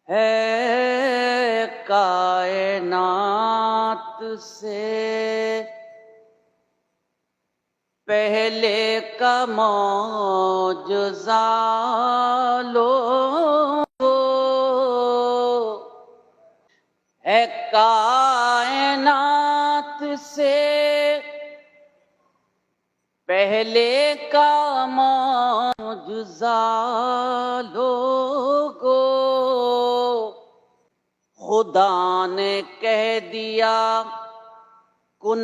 ہے کائنات سے پہلے کا معجزہ لوگو، ہے کائنات سے پہلے کا معجزہ لوگو، خدا نے کہہ دیا کن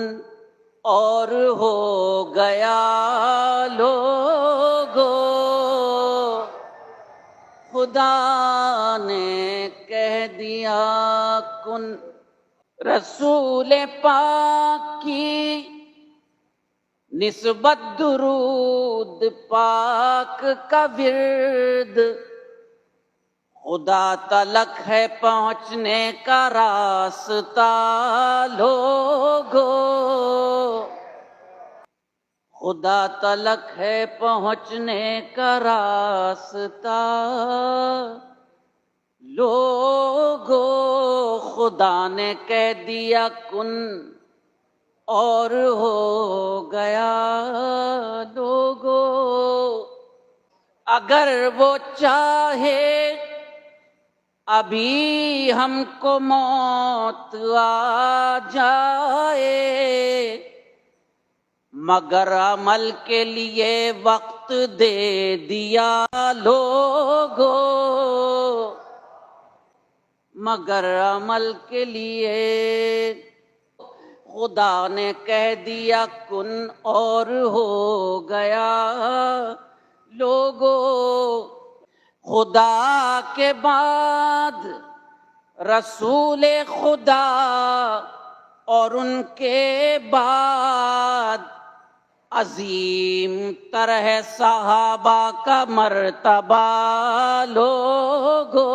اور ہو گیا لوگو، خدا نے کہہ دیا کن۔ رسول پاک کی نسبت درود پاک کا ورد، خدا تلک ہے پہنچنے کا راستہ لوگو، خدا تلک ہے پہنچنے کا راستہ لوگو، خدا نے کہہ دیا کن اور ہو گیا لوگو۔ اگر وہ چاہے ابھی ہم کو موت آ جائے، مگر عمل کے لیے وقت دے دیا لوگو، مگر عمل کے لیے خدا نے کہہ دیا کن اور ہو گیا لوگو۔ خدا کے بعد رسول خدا اور ان کے بعد عظیم تر ہے صحابہ کا مرتبہ لوگو،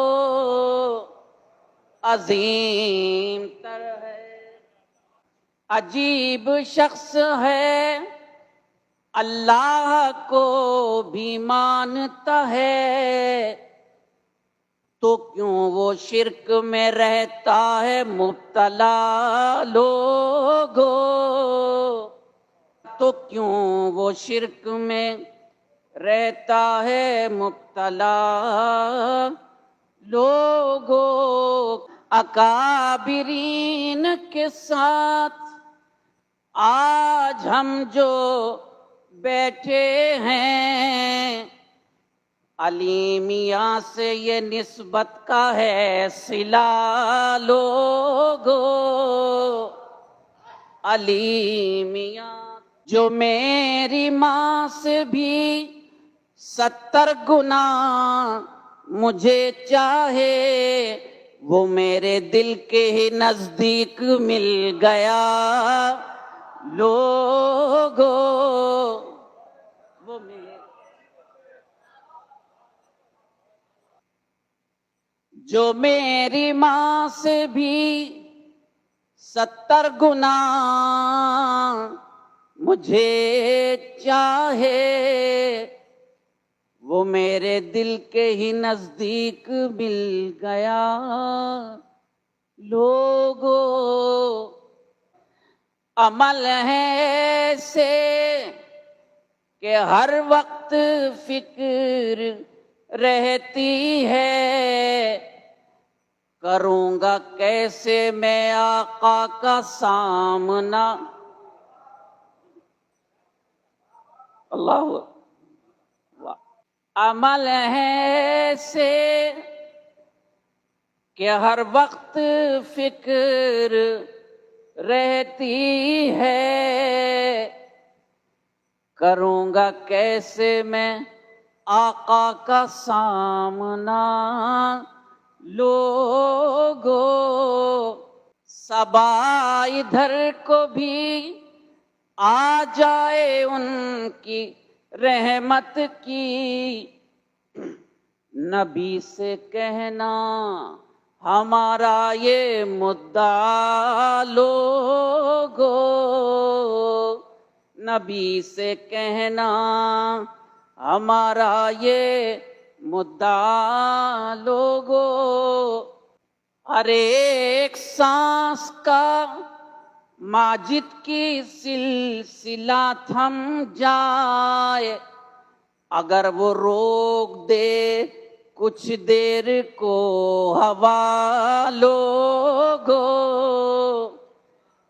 عظیم تر ہے۔ عجیب شخص ہے اللہ کو بھی مانتا ہے، تو کیوں وہ شرک میں رہتا ہے مبتلا لوگو، تو کیوں وہ شرک میں رہتا ہے مبتلا لوگو۔ اکابرین کے ساتھ آج ہم جو بیٹھے ہیں، علی میاں سے یہ نسبت کا ہے صلہ لوگو، علی میاں جو میری ماں سے بھی 70 گنا مجھے چاہے، وہ میرے دل کے ہی نزدیک مل گیا لوگو، وہ جو میری ماں سے بھی 70 گنا مجھے چاہے، وہ میرے دل کے ہی نزدیک مل گیا لوگو۔ عمل ہے ایسے کہ ہر وقت فکر رہتی ہے، کروں گا کیسے میں آقا کا سامنا، اللہ عمل ہے ایسے کہ ہر وقت فکر رہتی ہے، کروں گا کیسے میں آقا کا سامنا لوگو۔ صبا ادھر کو بھی آ جائے ان کی رحمت کی، نبی سے کہنا ہمارا یہ مدعا لوگو، نبی سے کہنا ہمارا یہ مدعا لوگو، ہر ایک سانس کا ماجد کی سلسلہ تھم جائے، اگر وہ روک دے کچھ دیر کو ہوا لوگو،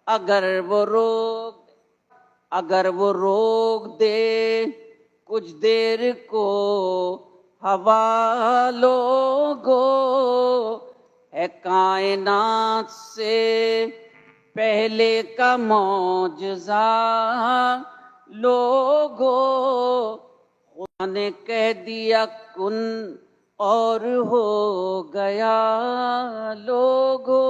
اگر وہ روک دے کچھ دیر کو ہوا لوگو، ہے کائنات سے پہلے کا معجزہ لوگو، خدا نے کہہ دیا کن اور ہو گیا لوگو،